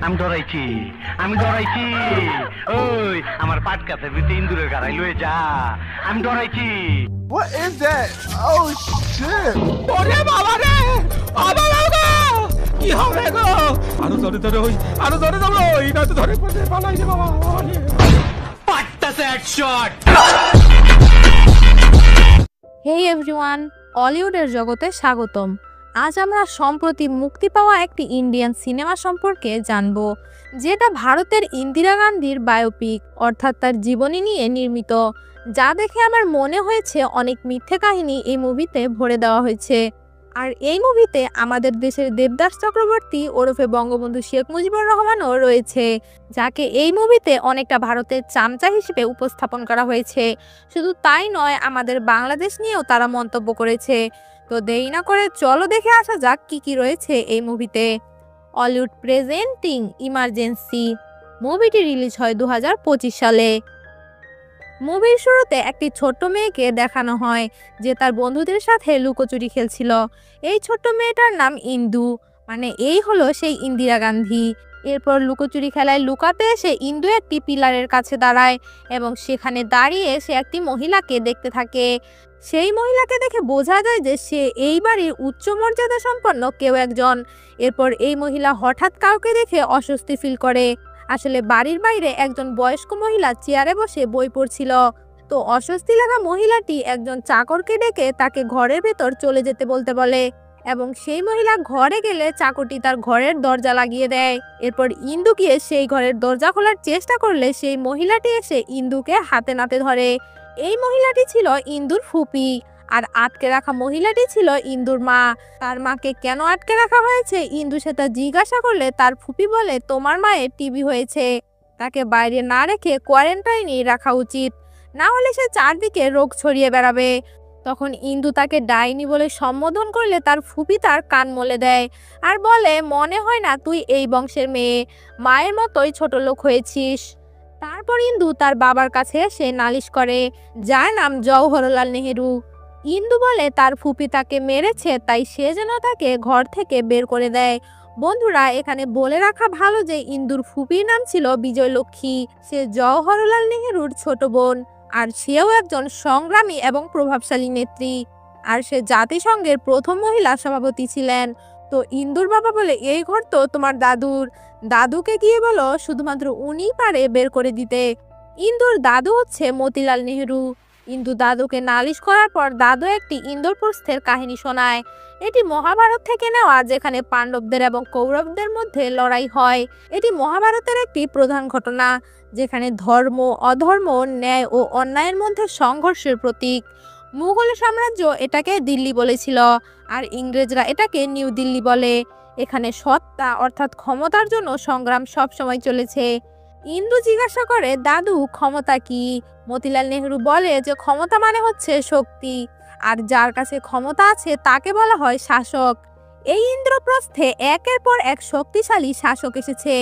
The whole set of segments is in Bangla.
আমি ডরাইছি, আমি ডরাইছি। ওই আমার পাট কাছে ভিতরে ইন্দুরের গাড়াই লয়ে যা, আমি ডরাইছি। What is that? Oh shit! ওরে বাবা রে, বাবা কি হবে গো? আরো ধরে ধরে ওই, আরো ধরে ধরো ওই, না তো ধরে পড়ে পালাই রে বাবা। পাট্টাতে হেডশট। হেই এভরিওয়ান, অলিউডের জগতে স্বাগতম। আজ আমরা সম্প্রতি মুক্তি পাওয়া একটি ইন্ডিয়ান সিনেমা সম্পর্কে জানব, যেটা ভারতের ইন্দিরা গান্ধীর বায়োপিক অর্থাৎ তার জীবনী নিয়ে নির্মিত, যা দেখে আমার মনে হয়েছে অনেক মিথ্যে কাহিনী এই মুভিতে ভরে দেওয়া হয়েছে। আর এই মুভিতে আমাদের দেশের দেবদাস চক্রবর্তী ওরফে বঙ্গবন্ধু শেখ মুজিবুর রহমানও রয়েছে, যাকে এই মুভিতে অনেকটা ভারতের চামচা হিসেবে উপস্থাপন করা হয়েছে। শুধু তাই নয়, আমাদের বাংলাদেশ নিয়েও তারা মন্তব্য করেছে। তো দেরি না করে চলো দেখে আসা যাক কি কি রয়েছে এই মুভিতে। অলিউড প্রেজেন্টিং ইমার্জেন্সি। মুভিটি রিলিজ হয় 2025 সালে। মুভির শুরুতে একটি ছোট্ট মেয়েকে দেখানো হয় যে তার বন্ধুদের সাথে লুকোচুরি খেলছিল। এই ছোট্ট মেয়েটার নাম ইন্দু, মানে এই হলো সেই ইন্দিরা গান্ধী। এরপর লুকোচুরি খেলায় লুকাতে এসে ইন্দু একটি পিলারের কাছে দাঁড়ায় এবং সেখানে দাঁড়িয়ে সে একটি মহিলাকে দেখতে থাকে। সেই মহিলাকে দেখে বোঝা যায় যে সে এই বাড়ির উচ্চ মর্যাদা সম্পন্ন কেউ একজন। এরপর এই মহিলা হঠাৎ কাউকে দেখে অস্বস্তি ফিল করে। আসলে বাড়ির বাইরে একজন বয়স্ক মহিলা চেয়ারে বসে বই পড়ছিল। তো অস্বস্তি লাগা মহিলাটি একজন চাকরকে ডেকে তাকে ঘরের ভেতর চলে যেতে বলে এবং সেই মহিলা ঘরে গেলে চাকরটি তার ঘরের দরজা লাগিয়ে দেয়। এরপর ইন্দু গিয়ে সেই ঘরের দরজা খোলার চেষ্টা করলে সেই মহিলাটি এসে ইন্দুকে হাতে নাতে ধরে। এই মহিলাটি ছিল ইন্দুর ফুপি, আর আটকে রাখা মহিলাটি ছিল ইন্দুর মা। তার মাকে কেন আটকে রাখা হয়েছে ইন্দু সেটা জিজ্ঞাসা করলে তার ফুপি বলে, তোমার মায়ের টিবি হয়েছে, তাকে বাইরে না রেখে কোয়ারেন্টাইনে রাখা উচিত, না হলে সে চারদিকে রোগ ছড়িয়ে বেড়াবে। তখন ইন্দু তাকে ডাইনি বলে সম্বোধন করলে তার ফুপি তার কান মলে দেয় আর বলে, মনে হয় না তুই এই বংশের মেয়ে, মায়ের মতোই ছোট লোক হয়েছিস। তারপর ইন্দু তার বাবার কাছে এসে নালিশ করে, যার নাম জওহরলাল নেহেরু। ইন্দু বলে তার ফুপি তাকে মেরেছে, তাই সে যেন তাকে ঘর থেকে বের করে দেয়। বন্ধুরা, এখানে বলে রাখা ভালো যে ইন্দুর ফুপির নাম ছিল বিজয়লক্ষ্মী। সে জওহরলাল নেহেরুর ছোট বোন, আর সেও একজন সংগ্রামী এবং প্রভাবশালী নেত্রী, আর সে জাতিসংঘের প্রথম মহিলা সভাপতি ছিলেন। তো ইন্দুর বাবা বলে, এই ঘর তো তোমার দাদুর, দাদুকে গিয়ে বলো শুধুমাত্র উনিই পারে বের করে দিতে। ইন্দুর দাদু হচ্ছে মতিলাল নেহেরু। ইন্দু দাদুকে নালিশ করার পর দাদু একটি ইন্দ্রপ্রস্থের কাহিনী শোনায়। এটি মহাভারত থেকে নেওয়া, যেখানে পাণ্ডবদের এবং কৌরবদের মধ্যে লড়াই হয়। এটি মহাভারতের একটি প্রধান ঘটনা, যেখানে ধর্ম, অধর্ম, ন্যায় ও অন্যায়ের মধ্যে সংঘর্ষের প্রতীক। মুঘল সাম্রাজ্য এটাকে দিল্লি বলেছিল, আর ইংরেজরা এটাকে নিউ দিল্লি বলে। এখানে সত্তা অর্থাৎ ক্ষমতার জন্য সংগ্রাম সবসময় চলেছে। ইন্দু জিজ্ঞাসা করে, দাদু ক্ষমতা কি? মতিলাল নেহেরু বলে যে ক্ষমতা মানে হচ্ছে শক্তি, আর যার কাছে ক্ষমতা আছে তাকে বলা হয় শাসক। এই ইন্দ্রপ্রস্থে একের পর এক শক্তিশালী শাসক এসেছে।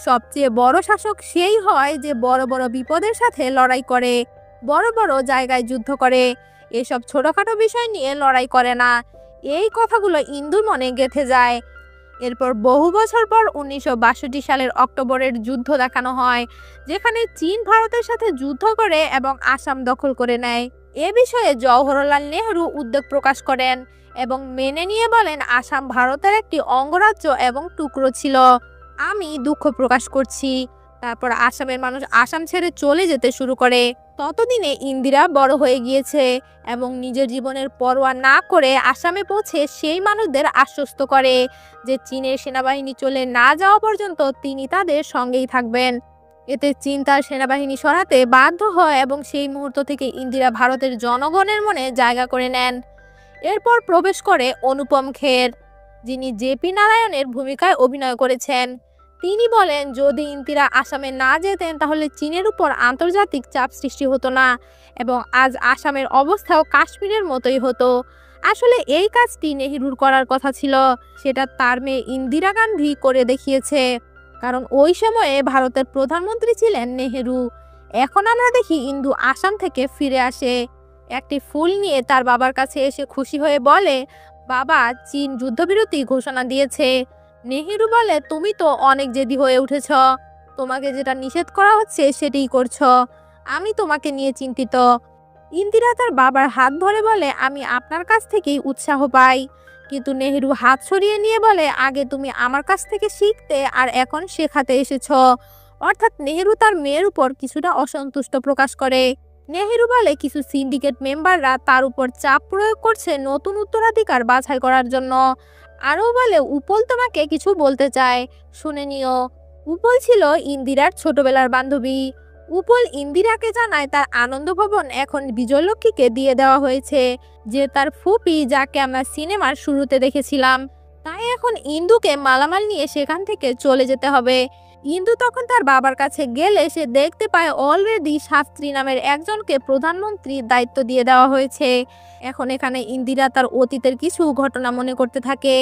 সবচেয়ে বড় শাসক সেই হয় যে বড় বড় বিপদের সাথে লড়াই করে, বড় বড় জায়গায় যুদ্ধ করে, এসব ছোটখাটো বিষয় নিয়ে লড়াই করে না। এই কথাগুলো ইন্দুর মনে গেঁথে যায়। এরপর বহু বছর পর 1962 সালের অক্টোবরের যুদ্ধ দেখানো হয়, যেখানে চীন ভারতের সাথে যুদ্ধ করে এবং আসাম দখল করে নেয়। এ বিষয়ে জওহরলাল নেহেরু উদ্বেগ প্রকাশ করেন এবং মেনে নিয়ে বলেন, আসাম ভারতের একটি অঙ্গরাজ্য এবং টুকরো ছিল, আমি দুঃখ প্রকাশ করছি। তারপর আসামের মানুষ আসাম ছেড়ে চলে যেতে শুরু করে। ততদিনে ইন্দিরা বড় হয়ে গিয়েছে এবং নিজের জীবনের পরোয়া না করে আসামে পৌঁছে সেই মানুষদের আশ্বস্ত করে যে চীনের সেনাবাহিনী চলে না যাওয়া পর্যন্ত তিনি তাদের সঙ্গেই থাকবেন। এতে চীন তার সেনাবাহিনী সরাতে বাধ্য হয় এবং সেই মুহূর্ত থেকে ইন্দিরা ভারতের জনগণের মনে জায়গা করে নেন। এরপর প্রবেশ করে অনুপম খের, যিনি জেপি নারায়ণের ভূমিকায় অভিনয় করেছেন। তিনি বলেন, যদি ইন্দিরা আসামে না যেতেন তাহলে চীনের উপর আন্তর্জাতিক চাপ সৃষ্টি হতো না এবং আজ আসামের অবস্থাও কাশ্মীরের মতোই হতো। আসলে এই কাজটি নেহেরুর করার কথা ছিল, সেটা তার মেয়ে ইন্দিরা গান্ধী করে দেখিয়েছে, কারণ ওই সময়ে ভারতের প্রধানমন্ত্রী ছিলেন নেহেরু। এখন আমরা দেখি ইন্দু আসাম থেকে ফিরে আসে, একটি ফুল নিয়ে তার বাবার কাছে এসে খুশি হয়ে বলে, বাবা, চীন যুদ্ধবিরতি ঘোষণা দিয়েছে, নেহেরু বলে, তুমি তো অনেক জেদি হয়ে উঠেছ, তোমাকে যেটা নিষেধ করা হচ্ছে সেটাই করছো, আমি তোমাকে নিয়ে চিন্তিত। ইন্দিরা তার বাবার হাত ধরে বলে, আমি আপনার কাছ থেকেই উৎসাহ পাই। কিন্তু নেহেরু হাত সরিয়ে নিয়ে বলে, আগে তুমি আমার কাছ থেকে শিখতে আর এখন শেখাতে এসেছ। অর্থাৎ নেহেরু তার মেয়ের উপর কিছুটা অসন্তুষ্ট প্রকাশ করে। নেহেরু বলে, কিছু সিন্ডিকেট মেম্বাররা তার উপর চাপ প্রয়োগ করছে নতুন উত্তরাধিকার বাছাই করার জন্য। আরও বলে, উপল তোমাকে কিছু বলতে চায়, শুনে নিও। উপল ছিল ইন্দিরার ছোটবেলার বান্ধবী। উপল ইন্দিরাকে জানায় তার আনন্দ ভবন এখন বিজয়লক্ষ্মীকে দিয়ে দেওয়া হয়েছে, যে তার ফুপি যাকে আমরা সিনেমার শুরুতে দেখেছিলাম। তাই এখন ইন্দুকে মালামাল নিয়ে সেখান থেকে চলে যেতে হবে। ইন্দু তখন তার বাবার কাছে গেলে সে দেখতে পায় অলরেডি শাস্ত্রী নামের একজনকে প্রধানমন্ত্রীর দায়িত্ব দিয়ে দেওয়া হয়েছে। এখন এখানে ইন্দিরা তার অতীতের কিছু ঘটনা মনে করতে থাকে,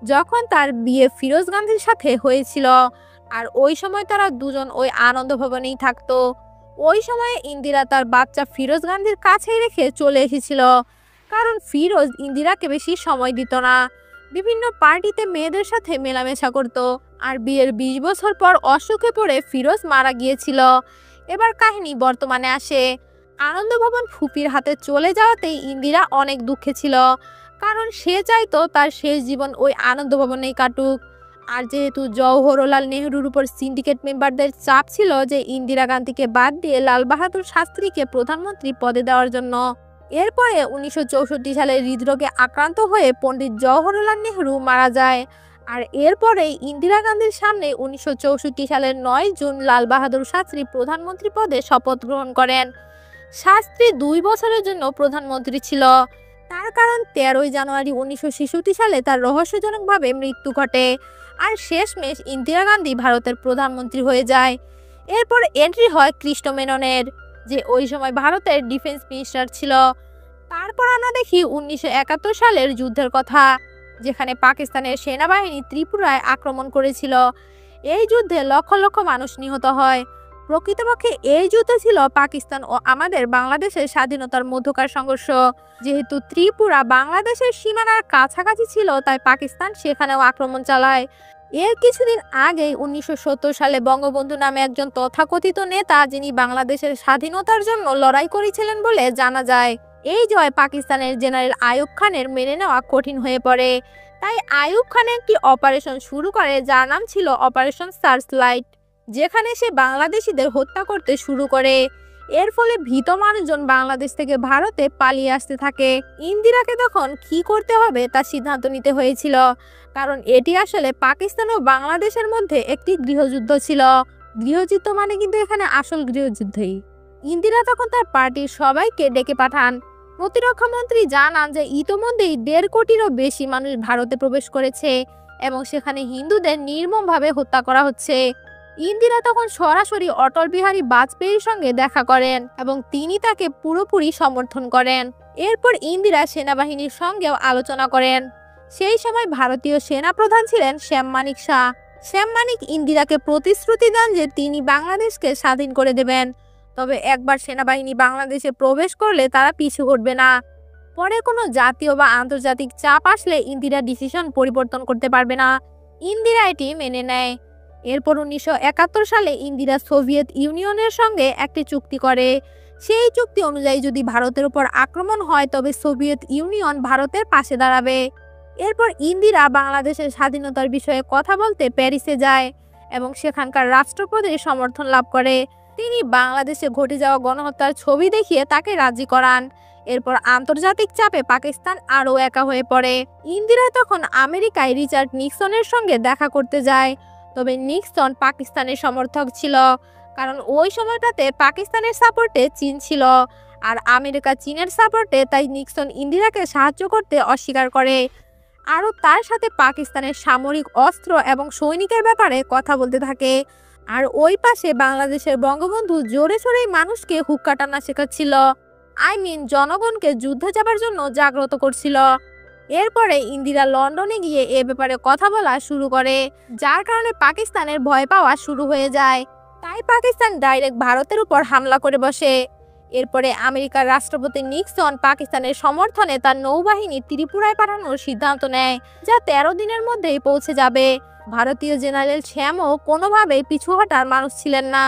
যখন তার বিয়ে ফিরোজ গান্ধীর সাথে হয়েছিল, আর ওই সময় তারা দুজন ওই আনন্দ ভবনেই থাকতো। ওই সময়ে ইন্দিরা তার বাচ্চা ফিরোজ গান্ধীর কাছেই রেখে চলে এসেছিল, কারণ ফিরোজ ইন্দিরাকে বেশি সময় দিত না, বিভিন্ন পার্টিতে মেয়েদের সাথে মেলামেশা করত। আর বিয়ের 20 বছর পর অসুখে পড়ে ফিরোজ মারা গিয়েছিল। এবার কাহিনী বর্তমানে আসে। আনন্দ ভবন ফুপির হাতে চলে যাওয়াতেই ইন্দিরা অনেক দুঃখে ছিল, কারণ সে চাইতো তার শেষ জীবন ওই আনন্দ ভবনেই কাটুক। আর যেহেতু জওহরলাল নেহরুর উপর সিন্ডিকেট মেম্বারদের চাপ ছিল যে ইন্দিরা গান্ধীকে বাদ দিয়ে লাল বাহাদুর শাস্ত্রীকে প্রধানমন্ত্রী পদে দেওয়ার জন্য। এরপরে 1964 সালে হৃদরোগে আক্রান্ত হয়ে পণ্ডিত জওহরলাল নেহরু মারা যায়। আর এরপরে ইন্দিরা গান্ধীর সামনে 1964 সালের 9 জুন লাল বাহাদুর শাস্ত্রী প্রধানমন্ত্রী পদে শপথ গ্রহণ করেন। শাস্ত্রী 2 বছরের জন্য প্রধানমন্ত্রী ছিল। তার কারণ 13 জানুয়ারি 1966 সালে তার রহস্যজনকভাবে মৃত্যু ঘটে, আর শেষমেশ ইন্দিরা গান্ধী ভারতের প্রধানমন্ত্রী হয়ে যায়। এরপর এন্ট্রি হয় কৃষ্ণ মেননের, যে ওই সময় ভারতের ডিফেন্স মিনিস্টার ছিল। তারপর আমরা দেখি 1971 সালের যুদ্ধের কথা, যেখানে পাকিস্তানের সেনাবাহিনী ত্রিপুরায় আক্রমণ করেছিল। এই যুদ্ধে লক্ষ লক্ষ মানুষ নিহত হয়। প্রকৃতপক্ষে এই যুদ্ধ ছিল পাকিস্তান ও আমাদের বাংলাদেশের স্বাধীনতার মধ্যকার সংঘর্ষ। যেহেতু ত্রিপুরা বাংলাদেশের সীমানার কাছাকাছি ছিল, তাই পাকিস্তান সেখানেও আক্রমণ চালায়। এর কিছুদিন আগেই 1970 সালে বঙ্গবন্ধু নামে একজন তথাকথিত নেতা, যিনি বাংলাদেশের স্বাধীনতার জন্য লড়াই করেছিলেন বলে জানা যায়। এই জয় পাকিস্তানের জেনারেল আইয়ুব খানের মেনে নেওয়া কঠিন হয়ে পড়ে। তাই আইয়ুব খান একটি অপারেশন শুরু করে, যার নাম ছিল অপারেশন সার্চলাইট, যেখানে সে বাংলাদেশিদের হত্যা করতে শুরু করে। এর ফলে ভীত মানুষজন বাংলাদেশ থেকে ভারতে পালিয়ে আসতে থাকে। ইন্দিরাকে তখন কি করতে হবে তার সিদ্ধান্ত নিতে হয়েছিল, কারণ এটি আসলে পাকিস্তান ও বাংলাদেশের মধ্যে একটি গৃহযুদ্ধ ছিল। গৃহযুদ্ধ মানে কিন্তু এখানে আসল গৃহযুদ্ধই। ইন্দিরা তখন তার পার্টির সবাইকে ডেকে পাঠান। প্রতিরক্ষা মন্ত্রী জানান যে ইতোমধ্যেই 1.5 কোটিরও বেশি মানুষ ভারতে প্রবেশ করেছে এবং সেখানে হিন্দুদের নির্মমভাবে হত্যা করা হচ্ছে। ইন্দিরা তখন সরাসরি অটল বিহারী বাজপেয়ীর সঙ্গে দেখা করেন এবং তিনি তাকে পুরোপুরি সমর্থন করেন। এরপর ইন্দিরা সেনাবাহিনীর সঙ্গেও আলোচনা করেন। সেই সময় ভারতীয় সেনা প্রধান ছিলেন শ্যাম মানিক শাহ। শ্যাম মানিক ইন্দিরাকে প্রতিশ্রুতি দেন যে তিনি বাংলাদেশকে স্বাধীন করে দেবেন, তবে একবার সেনাবাহিনী বাংলাদেশে প্রবেশ করলে তারা পিছু হটবে না। পরে কোনো জাতীয় বা আন্তর্জাতিক চাপ আসলে ইন্দিরা ডিসিশন পরিবর্তন করতে পারবে না। ইন্দিরা এটি মেনে নেয়। এরপর 1971 সালে ইন্দিরা সোভিয়েত ইউনিয়নের সঙ্গে একটি চুক্তি করে। সেই চুক্তি অনুযায়ী যদি ভারতের উপর আক্রমণ হয় তবে সোভিয়েত ইউনিয়ন ভারতের পাশে দাঁড়াবে। এরপর ইন্দিরা বাংলাদেশের স্বাধীনতার বিষয়ে কথা বলতে প্যারিসে যায় এবং সেখানকার রাষ্ট্রপতির সমর্থন লাভ করে। তিনি বাংলাদেশে ঘটে যাওয়া গণহত্যার ছবি দেখিয়ে তাকে রাজি করান। এরপর আন্তর্জাতিক চাপে পাকিস্তান আরও একা হয়ে পড়ে। ইন্দিরা তখন আমেরিকায় রিচার্ড নিক্সনের সঙ্গে দেখা করতে যায়, তবে নিক্সন পাকিস্তানের সমর্থক ছিল, কারণ ওই সময়টাতে পাকিস্তানের সাপোর্টে চীন ছিল আর আমেরিকা চীনের সাপোর্টে, তাই নিক্সন ইন্দিরাকে সাহায্য করতে অস্বীকার করে। আরও তার সাথে পাকিস্তানের সামরিক অস্ত্র এবং সৈনিকের ব্যাপারে কথা বলতে থাকে। আর ওই পাশে বাংলাদেশের বঙ্গবন্ধু জোরে সোরেই মানুষকে হুক্কা টানা শেখাচ্ছিল, জনগণকে যুদ্ধে যাবার জন্য জাগ্রত করছিল। এরপরে ইন্দিরা লন্ডনে গিয়ে এ ব্যাপারে কথা বলা শুরু করে, যার কারণে পাকিস্তানের ভয় পাওয়া শুরু হয়ে যায়। তাই পাকিস্তান ডাইরেক্ট ভারতের উপর হামলা করে বসে। এরপরে আমেরিকার রাষ্ট্রপতি নিক্সন পাকিস্তানের সমর্থনে তার নৌবাহিনী ত্রিপুরায় পাঠানোর সিদ্ধান্ত নেয়, যা 13 দিনের মধ্যেই পৌঁছে যাবে। ভারতীয় জেনারেল শ্যামও কোনোভাবেই পিছু হটার মানুষ ছিলেন না।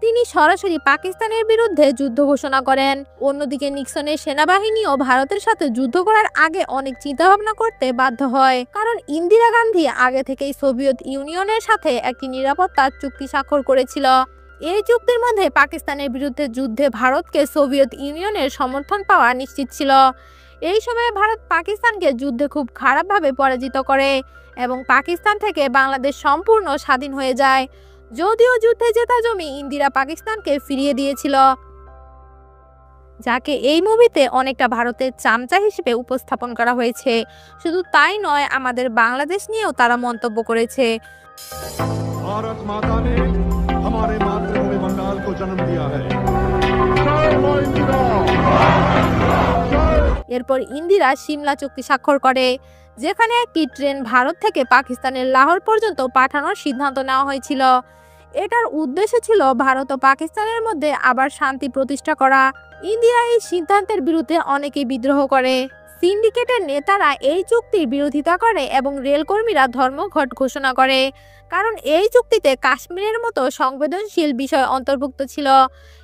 তিনি সরাসরি পাকিস্তানের বিরুদ্ধে যুদ্ধ ঘোষণা করেন। অন্যদিকে নিক্সনের সেনাবাহিনীও ভারতের সাথে যুদ্ধ করার আগে অনেক চিন্তাভাবনা করতে বাধ্য হয়, কারণ ইন্দিরা গান্ধী আগে থেকেই সোভিয়েত ইউনিয়নের সাথে একটি নিরাপত্তা চুক্তি স্বাক্ষর করেছিল। এই চুক্তির মধ্যে পাকিস্তানের বিরুদ্ধে যুদ্ধে ভারতকে সোভিয়েত ইউনিয়নের সমর্থন পাওয়া নিশ্চিত ছিল। এই সময়ে ভারত পাকিস্তানকে যুদ্ধে খুব খারাপভাবে পরাজিত করে এবং পাকিস্তান থেকে বাংলাদেশ সম্পূর্ণ স্বাধীন হয়ে যায়। যদিও যুদ্ধে জেতা জমি ইন্দিরা পাকিস্তানকে ফিরিয়ে দিয়েছিল, যাকে এই মুভিতে অনেকটা ভারতের চামচা হিসেবে উপস্থাপন করা হয়েছে। শুধু তাই নয়, আমাদের বাংলাদেশ নিয়েও তারা মন্তব্য করেছে। भारत माता ने हमारे मातृभूमि बंगाल को जन्म दिया है। এরপর ইন্দিরা সিমলা চুক্তি স্বাক্ষর করে, যেখানে একটি ট্রেন ভারত থেকে পাকিস্তানের লাহোর পর্যন্ত পাঠানোর সিদ্ধান্ত নেওয়া হয়েছিল। এটার উদ্দেশ্য ছিল ভারত ও পাকিস্তানের মধ্যে আবার শান্তি প্রতিষ্ঠা করা। ইন্দিরা এই সিদ্ধান্তের বিরুদ্ধে অনেকেই বিদ্রোহ করে। সিন্ডিকেটের নেতারা এই চুক্তির বিরোধিতা করে এবং রেলকর্মীরা ধর্মঘট ঘোষণা করে, কারণ এই চুক্তিতে কাশ্মীরের মতো সংবেদনশীল বিষয় অন্তর্ভুক্ত ছিল।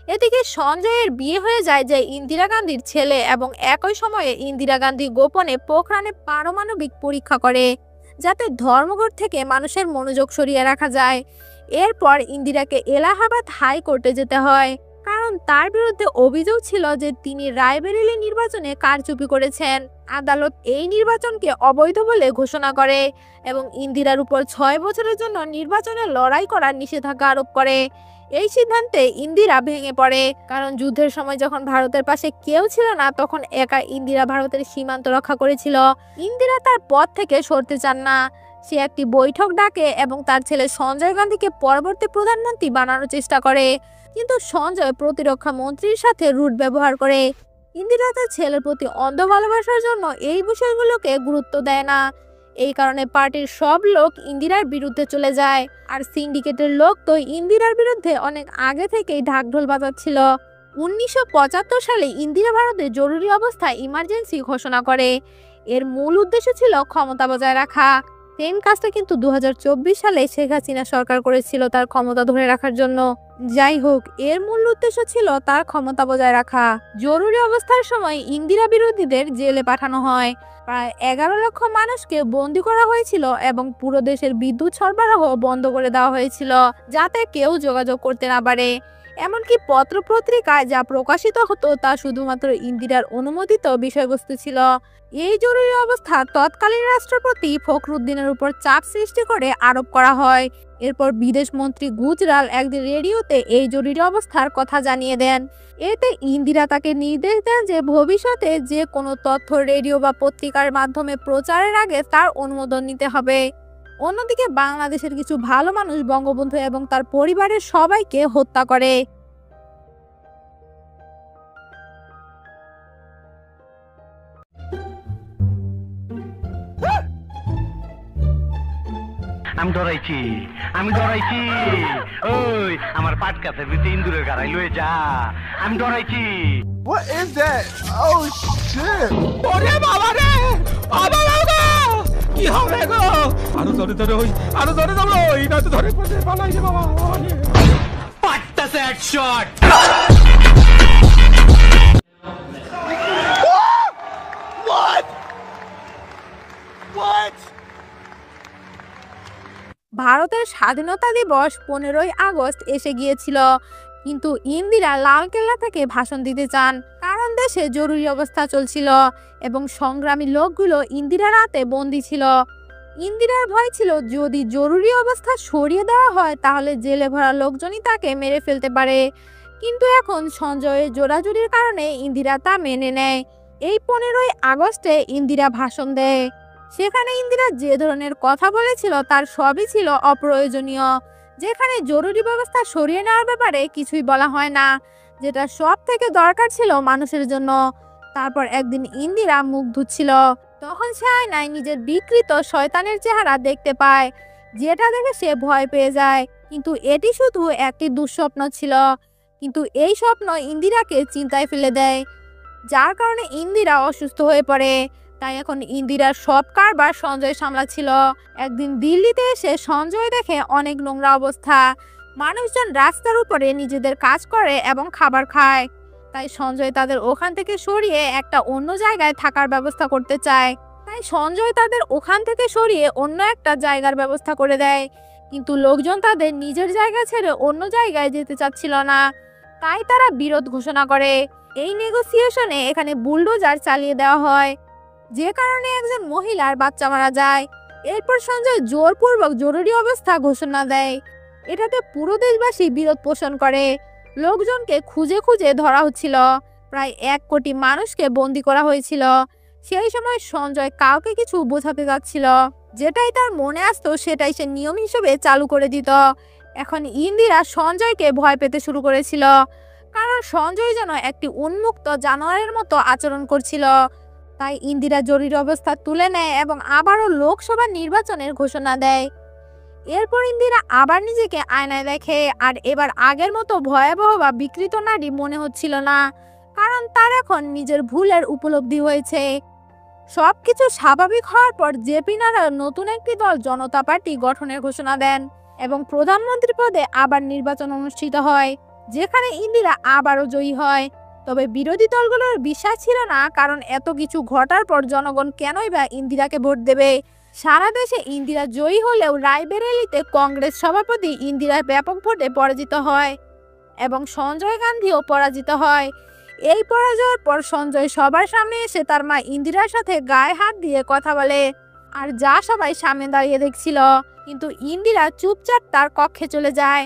এদিকে সঞ্জয়ের বিয়ে হয়ে যায় যে ইন্দিরা গান্ধীর ছেলে, এবং একই সময়ে ইন্দিরা গান্ধী গোপনে পোখরানে পারমাণবিক পরীক্ষা করে, যাতে ধর্মঘট থেকে মানুষের মনোযোগ সরিয়ে রাখা যায়। এরপর ইন্দিরাকে এলাহাবাদ হাইকোর্টে যেতে হয়, কারণ তার বিরুদ্ধে অভিযোগ ছিল যে তিনি রায়বেরেলি নির্বাচনে কারচুপি করেছেন। আদালত এই নির্বাচনকে অবৈধ বলে ঘোষণা করে এবং ইন্দিরার উপর 6 বছরের জন্য নির্বাচনে লড়াই করার নিষেধাজ্ঞা আরোপ করে। এই সিদ্ধান্তে ইন্দিরা ভেঙে পড়ে, কারণ যুদ্ধের সময় যখন ভারতের পাশে কেউ ছিল না, তখন একা ইন্দিরা ভারতের সীমান্ত রক্ষা করেছিল। ইন্দিরা তার পদ থেকে সরতে চান না। সে একটি বৈঠক ডাকে এবং তার ছেলে সঞ্জয় গান্ধীকে পরবর্তী প্রধানমন্ত্রী বানানোর চেষ্টা করে, কিন্তু সঞ্জয় প্রতিরক্ষা মন্ত্রীর সাথে রুট ব্যবহার করে। ইন্দিরা তার ছেলের প্রতি অন্ধ ভালোবাসার জন্য এই বিষয়গুলোকে গুরুত্ব দেয় না। এই কারণে পার্টির সব লোক ইন্দিরার বিরুদ্ধে চলে যায়, আর সিন্ডিকেটের লোক তো ইন্দিরার বিরুদ্ধে অনেক আগে থেকেই ঢাকঢোল বাজাচ্ছিল। 1975 সালে ইন্দিরা ভারতে জরুরি অবস্থা ইমার্জেন্সি ঘোষণা করে। এর মূল উদ্দেশ্য ছিল ক্ষমতা বজায় রাখা। সেম কাজটা কিন্তু 2024 সালে শেখ হাসিনা সরকার করেছিল তার ক্ষমতা ধরে রাখার জন্য। যাই হোক, এর মূল উদ্দেশ্য ছিল তার ক্ষমতা বজায় রাখা। জরুরি অবস্থার সময় ইন্দিরা বিরোধীদের জেলে পাঠানো হয়। প্রায় 11 লক্ষ মানুষকে বন্দী করা হয়েছিল এবং পুরো দেশের বিদ্যুৎ সরবরাহ বন্ধ করে দেওয়া হয়েছিল, যাতে কেউ যোগাযোগ করতে না পারে। এমনকি পত্রপত্রিকায় যা প্রকাশিত হতো তা শুধুমাত্র ইন্দিরার অনুমোদিত বিষয়বস্তু ছিল। এই জরুরি অবস্থা তৎকালীন রাষ্ট্রপতি ফখরুদ্দিনের উপর চাপ সৃষ্টি করে আরোপ করা হয়। এরপর বিদেশ মন্ত্রী গুজরাল একদিন রেডিওতে এই জরুরি অবস্থার কথা জানিয়ে দেন। এতে ইন্দিরা তাকে নির্দেশ দেন যে ভবিষ্যতে যে কোনো তথ্য রেডিও বা পত্রিকার মাধ্যমে প্রচারের আগে তার অনুমোদন নিতে হবে। অন্যদিকে বাংলাদেশের কিছু ভালো মানুষ বঙ্গবন্ধু এবং তার পরিবারের সবাইকে হত্যা করে। আমি ডরাইছি, ওই আমার পাটকাছে ভিতরে ইন্দুরের গাড়াই লয়ে যা, আমি ডরাইছি। What is that? Oh shit! ওরে বাবা রে, বাবা বাবা, কি হবে গো? আরো ধরে ধরে ওই, আরো ধরে ধরো, এই না তো ধরে পড়ে পালাই রে বাবা। পাট্টাছে হেডশট। ভারতের স্বাধীনতা দিবস 15ই আগস্ট এসে গিয়েছিল, কিন্তু ইন্দিরা লালকেল্লা থেকে ভাষণ দিতে চান, কারণ দেশে জরুরি অবস্থা চলছিল এবং সংগ্রামী লোকগুলো ইন্দিরার হাতে বন্দী ছিল। ইন্দিরার ভয় ছিল যদি জরুরি অবস্থা সরিয়ে দেওয়া হয় তাহলে জেলে ভরা লোকজনই তাকে মেরে ফেলতে পারে, কিন্তু এখন সঞ্জয়ের জোরাজুরির কারণে ইন্দিরা তা মেনে নেয়। এই 15ই আগস্টে ইন্দিরা ভাষণ দেয়। সেখানে ইন্দিরা যে ধরনের কথা বলেছিল তার সবই ছিল অপ্রয়োজনীয়, যেখানে জরুরি ব্যবস্থা সরিয়ে নেওয়ার ব্যাপারে কিছুই বলা হয় না, যেটা সব থেকে দরকার ছিল মানুষের জন্য। তারপর একদিন ইন্দিরা মুখ ধুচ্ছিল, তখন সে আয়নায় নিজের বিকৃত শয়তানের চেহারা দেখতে পায়, যেটা দেখে সে ভয় পেয়ে যায়। কিন্তু এটি শুধু একটি দুঃস্বপ্ন ছিল, কিন্তু এই স্বপ্ন ইন্দিরাকে চিন্তায় ফেলে দেয়, যার কারণে ইন্দিরা অসুস্থ হয়ে পড়ে। তাই এখন ইন্দিরার সব কারবার সঞ্জয় সামলাচ্ছিল। একদিন দিল্লিতে এসে সঞ্জয় দেখে অনেক নোংরা অবস্থা, মানুষজন রাস্তার উপরে নিজেদের কাজ করে এবং খাবার খায়। তাই সঞ্জয় তাদের ওখান থেকে সরিয়ে একটা অন্য জায়গায় থাকার ব্যবস্থা করতে চায়। তাই সঞ্জয় তাদের ওখান থেকে সরিয়ে অন্য একটা জায়গার ব্যবস্থা করে দেয়, কিন্তু লোকজন তাদের নিজের জায়গা ছেড়ে অন্য জায়গায় যেতে চাচ্ছিল না। তাই তারা বিরোধ ঘোষণা করে। এই নেগোসিয়েশনে এখানে বুলডোজার চালিয়ে দেওয়া হয়, যে কারণে একজন মহিলার বাচ্চা মারা যায়। এরপর সঞ্জয় জোরপূর্বক জরুরি অবস্থা ঘোষণা দেয়। এটাতে পুরো দেশবাসী বিরোধ পোষণ করে। লোকজনকে খুঁজে খুঁজে ধরা হচ্ছিল, প্রায় 1 কোটি মানুষকে বন্দি করা হয়েছিল। সেই সময় সঞ্জয় কাউকে কিছু বোঝাতে যাচ্ছিল, যেটাই তার মনে আসতো সেটাই সে নিয়ম হিসেবে চালু করে দিত। এখন ইন্দিরা সঞ্জয়কে ভয় পেতে শুরু করেছিল, কারণ সঞ্জয় যেন একটি উন্মুক্ত জানোয়ারের মতো আচরণ করছিল। তাই ইন্দিরা জরুরি অবস্থা তুলে নেয় এবং আবারও লোকসভা নির্বাচনের ঘোষণা দেয়। এরপর ইন্দিরা আবার নিজেকে আয়নায় দেখে, আর এবার আগের মতো ভয়াবহ বা বিকৃত নারী মনে হচ্ছিল না, কারণ তার এখন নিজের ভুলের উপলব্ধি হয়েছে। সবকিছু স্বাভাবিক হওয়ার পর জেপি নাড্ডা নতুন একটি দল জনতা পার্টি গঠনের ঘোষণা দেন এবং প্রধানমন্ত্রী পদে আবার নির্বাচন অনুষ্ঠিত হয়, যেখানে ইন্দিরা আবারও জয়ী হয়। তবে বিরোধী দলগুলোর বিশ্বাস ছিল না, কারণ এত কিছু ঘটার পর জনগণ কেনই বা ইন্দিরাকে ভোট দেবে। সারা দেশে ইন্দিরা জয়ী হলেও রায়বেরেলিতে কংগ্রেস সভাপতি ইন্দিরার ব্যাপক ভোটে পরাজিত হয় এবং সঞ্জয় গান্ধীও পরাজিত হয়। এই পরাজয়ের পর সঞ্জয় সবার সামনে এসে তার মা ইন্দিরার সাথে গায়ে হাত দিয়ে কথা বলে, আর যা সবাই সামনে দাঁড়িয়ে দেখছিল। কিন্তু ইন্দিরা চুপচাপ তার কক্ষে চলে যায়।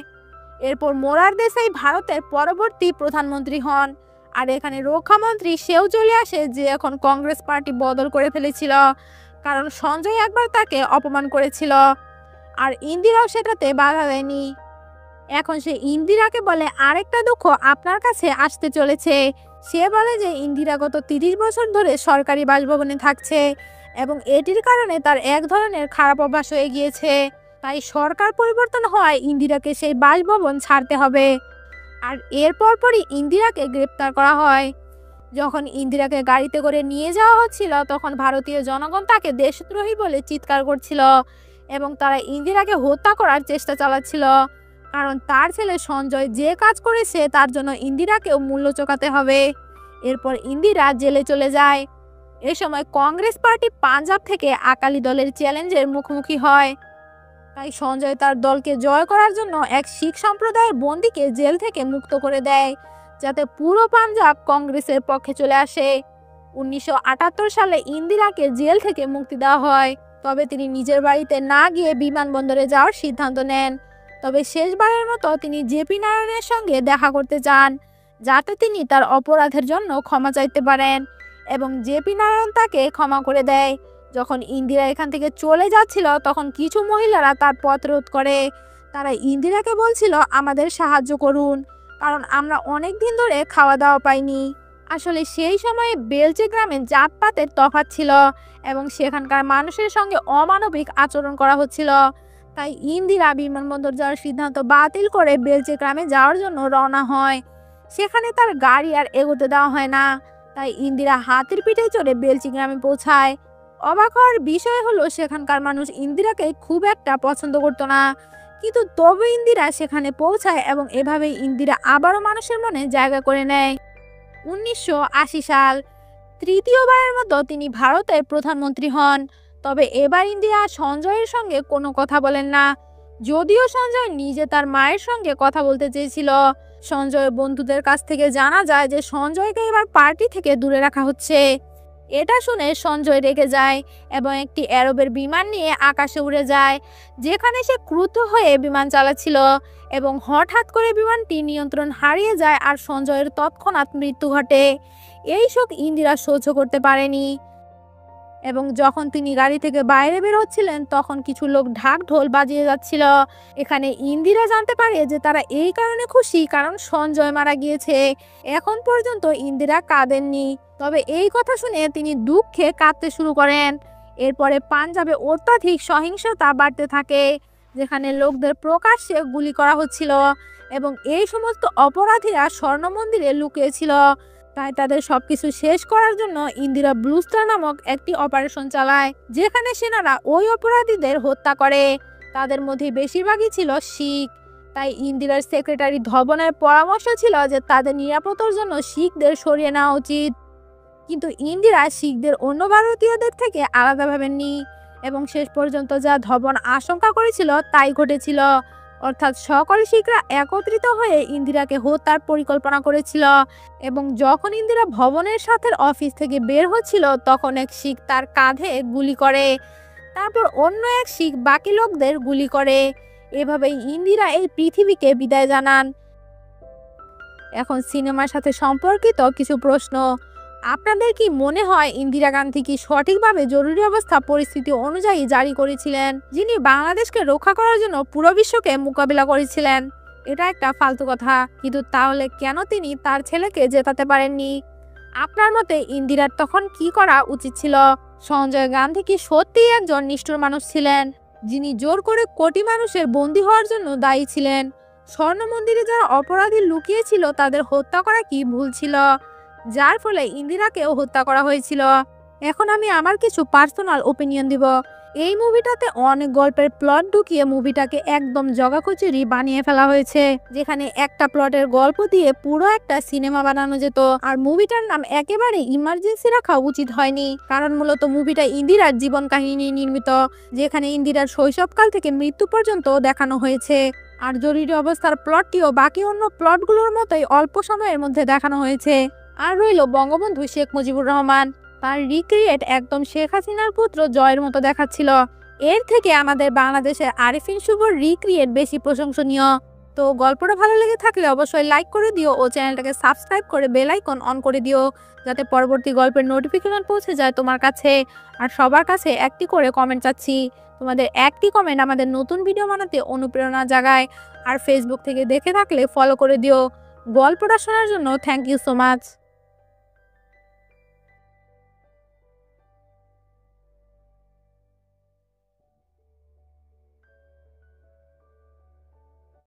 এরপর মোরার দেশাই ভারতের পরবর্তী প্রধানমন্ত্রী হন, আর এখানে রক্ষামন্ত্রী সেও চলে আসে, যে এখন কংগ্রেস পার্টি বদল করে ফেলেছিল, কারণ সঞ্জয় একবার তাকে অপমান করেছিল আর ইন্দিরাও সেটাতে বাধা দেয়নি। এখন সে ইন্দিরাকে বলে আরেকটা দুঃখ আপনার কাছে আসতে চলেছে। সে বলে যে ইন্দিরা গত 30 বছর ধরে সরকারি বাসভবনে থাকছে এবং এটির কারণে তার এক ধরনের খারাপ অভ্যাস হয়ে গিয়েছে। তাই সরকার পরিবর্তন হওয়ায় ইন্দিরাকে সেই বাসভবন ছাড়তে হবে। আর এর পরপরই ইন্দিরাকে গ্রেপ্তার করা হয়। যখন ইন্দিরাকে গাড়িতে করে নিয়ে যাওয়া হচ্ছিল, তখন ভারতীয় জনগণ তাকে দেশদ্রোহী বলে চিৎকার করছিল এবং তারা ইন্দিরাকে হত্যা করার চেষ্টা চালাচ্ছিল, কারণ তার ছেলে সঞ্জয় যে কাজ করেছে তার জন্য ইন্দিরাকেও মূল্য চোকাতে হবে। এরপর ইন্দিরা জেলে চলে যায়। এ সময় কংগ্রেস পার্টি পাঞ্জাব থেকে আকালি দলের চ্যালেঞ্জের মুখোমুখি হয়। তাই সঞ্জয় তার দলকে জয় করার জন্য এক শিখ সম্প্রদায়ের বন্দীকে জেল থেকে মুক্ত করে দেয়, যাতে পুরো পাঞ্জাব কংগ্রেসের পক্ষে চলে আসে। 1978 সালে ইন্দিরাকে জেল থেকে মুক্তি দেওয়া হয়, তবে তিনি নিজের বাড়িতে না গিয়ে বিমানবন্দরে যাওয়ার সিদ্ধান্ত নেন। তবে শেষবারের মতো তিনি জেপি নারায়ণের সঙ্গে দেখা করতে চান, যাতে তিনি তার অপরাধের জন্য ক্ষমা চাইতে পারেন, এবং জেপি নারায়ণ তাকে ক্ষমা করে দেয়। যখন ইন্দিরা এখান থেকে চলে যাচ্ছিল, তখন কিছু মহিলারা তার পথ রোধ করে। তারা ইন্দিরাকে বলছিল, আমাদের সাহায্য করুন, কারণ আমরা অনেক দিন ধরে খাওয়া দাওয়া পাইনি। আসলে সেই সময়ে বেলচে গ্রামে জাতপাতের তফাৎ ছিল এবং সেখানকার মানুষের সঙ্গে অমানবিক আচরণ করা হচ্ছিল। তাই ইন্দিরা বিমানবন্দর যাওয়ার সিদ্ধান্ত বাতিল করে বেলচে গ্রামে যাওয়ার জন্য রওনা হয়। সেখানে তার গাড়ি আর এগোতে দেওয়া হয় না, তাই ইন্দিরা হাতির পিঠে চড়ে বেলচি গ্রামে পৌঁছায়। অবাক হওয়ার বিষয় হলো, সেখানকার মানুষ ইন্দিরাকে খুব একটা পছন্দ করতো না, কিন্তু তবে ইন্দিরা সেখানে পৌঁছায় এবং এভাবেই ইন্দিরা আবারও মানুষের মনে জায়গা করে নেয়। 1980 সাল, তৃতীয়বারের মতো তিনি ভারতের প্রধানমন্ত্রী হন। তবে এবার ইন্দিরা সঞ্জয়ের সঙ্গে কোনো কথা বলেন না, যদিও সঞ্জয় নিজে তার মায়ের সঙ্গে কথা বলতে চেয়েছিল। সঞ্জয়ের বন্ধুদের কাছ থেকে জানা যায় যে সঞ্জয়কে এবার পার্টি থেকে দূরে রাখা হচ্ছে। এটা শুনে সঞ্জয় রেগে যায় এবং একটি অ্যারবের বিমান নিয়ে আকাশে উড়ে যায়, যেখানে সে ক্রুদ্ধ হয়ে বিমান চালাচ্ছিল এবং হঠাৎ করে বিমানটি নিয়ন্ত্রণ হারিয়ে যায় আর সঞ্জয়ের তৎক্ষণাৎ মৃত্যু ঘটে। এই শোক ইন্দিরা সহ্য করতে পারেনি এবং যখন তিনি গাড়ি থেকে বাইরে বের হচ্ছিলেন, তখন কিছু লোক ঢাক ঢোল বাজিয়ে যাচ্ছিল। এখানে ইন্দিরা জানতে পারে যে তারা এই কারণে খুশি কারণ সঞ্জয় মারা গিয়েছে। এখন পর্যন্ত ইন্দিরা কাঁদেননি, তবে এই কথা শুনে তিনি দুঃখে কাঁদতে শুরু করেন। এরপরে পাঞ্জাবে অত্যাধিক সহিংসতা বাড়তে থাকে, যেখানে লোকদের প্রকাশ্যে গুলি করা হচ্ছিল এবং এই সমস্ত অপরাধীরা স্বর্ণ মন্দিরে লুকিয়েছিল। তাই তাদের সবকিছু শেষ করার জন্য ইন্দিরা ব্লু স্টার নামক একটি অপারেশন চালায়, যেখানে সেনারা ওই অপরাধীদের হত্যা করে। তাদের মধ্যে বেশিরভাগই ছিল শিখ। তাই ইন্দিরার সেক্রেটারি ধবনের পরামর্শ ছিল যে তাদের নিরাপত্তার জন্য শিখদের সরিয়ে নেওয়া উচিত। কিন্তু ইন্দিরা শিখদের অন্য ভারতীয়দের থেকে আলাদা ভাবেননি এবং শেষ পর্যন্ত যা ধবন আশঙ্কা করেছিল তাই ঘটেছিল, অর্থাৎ সকল শিখরা একত্রিত হয়ে ইন্দিরাকে হত্যার পরিকল্পনা করেছিল। এবং যখন ইন্দিরা ভবনের সাথে অফিস থেকে বের হচ্ছিল তখন এক শিখ তার কাঁধে গুলি করে, তারপর অন্য এক শিখ বাকি লোকদের গুলি করে। এভাবেই ইন্দিরা এই পৃথিবীকে বিদায় জানান। এখন সিনেমার সাথে সম্পর্কিত কিছু প্রশ্ন। আপনাদের কি মনে হয় ইন্দিরা গান্ধী কি সঠিকভাবে জরুরি অবস্থা পরিস্থিতি অনুযায়ী জারি করেছিলেন, যিনি বাংলাদেশকে রক্ষা করার জন্য পুরো বিশ্বকে মোকাবিলা করেছিলেন? এটা একটা ফালতু কথা, কিন্তু তাহলে কেন তিনি তার ছেলেকে জেতাতে পারেননি? আপনার মতে ইন্দিরার তখন কি করা উচিত ছিল? সঞ্জয় গান্ধী কি সত্যিই একজন নিষ্ঠুর মানুষ ছিলেন, যিনি জোর করে কোটি মানুষের বন্দী হওয়ার জন্য দায়ী ছিলেন? স্বর্ণ মন্দিরে যারা অপরাধী লুকিয়েছিল তাদের হত্যা করা কি ভুল ছিল, যার ফলে ইন্দিরাকেও হত্যা করা হয়েছিল? এখন আমি আমার কিছু পার্সোনাল ওপিনিয়ন দিব। এই মুভিটাতে অনেক গল্পের প্লট ঢুকিয়ে মুভিটাকে একদম জগাখিচুড়ি বানিয়ে ফেলা হয়েছে, যেখানে একটা প্লটের গল্প দিয়ে পুরো একটা সিনেমা বানানো যেত। আর মুভিটার নাম একেবারে ইমার্জেন্সি রাখা উচিত হয়নি, কারণ মূলত মুভিটা ইন্দিরার জীবন কাহিনী নির্মিত, যেখানে ইন্দিরার শৈশবকাল থেকে মৃত্যু পর্যন্ত দেখানো হয়েছে। আর জরুরি অবস্থার প্লটটিও বাকি অন্য প্লটগুলোর মতোই অল্প সময়ের মধ্যে দেখানো হয়েছে। আর রইল বঙ্গবন্ধু শেখ মুজিবুর রহমান, তার রিক্রিয়েট একদম শেখ হাসিনার পুত্র জয়ের মতো দেখাচ্ছিল। এর থেকে আমাদের বাংলাদেশের আরিফিন শুভর রিক্রিয়েট বেশি প্রশংসনীয়। তো গল্পটা ভালো লেগে থাকলে অবশ্যই লাইক করে দিও ও চ্যানেলটাকে সাবস্ক্রাইব করে বেল আইকন অন করে দিও, যাতে পরবর্তী গল্পের নোটিফিকেশন পৌঁছে যায় তোমার কাছে। আর সবার কাছে একটি করে কমেন্ট চাচ্ছি, তোমাদের একটি কমেন্ট আমাদের নতুন ভিডিও বানাতে অনুপ্রেরণা জাগায়। আর ফেসবুক থেকে দেখে থাকলে ফলো করে দিও। গল্পটা শোনার জন্য থ্যাংক ইউ সো মাচ।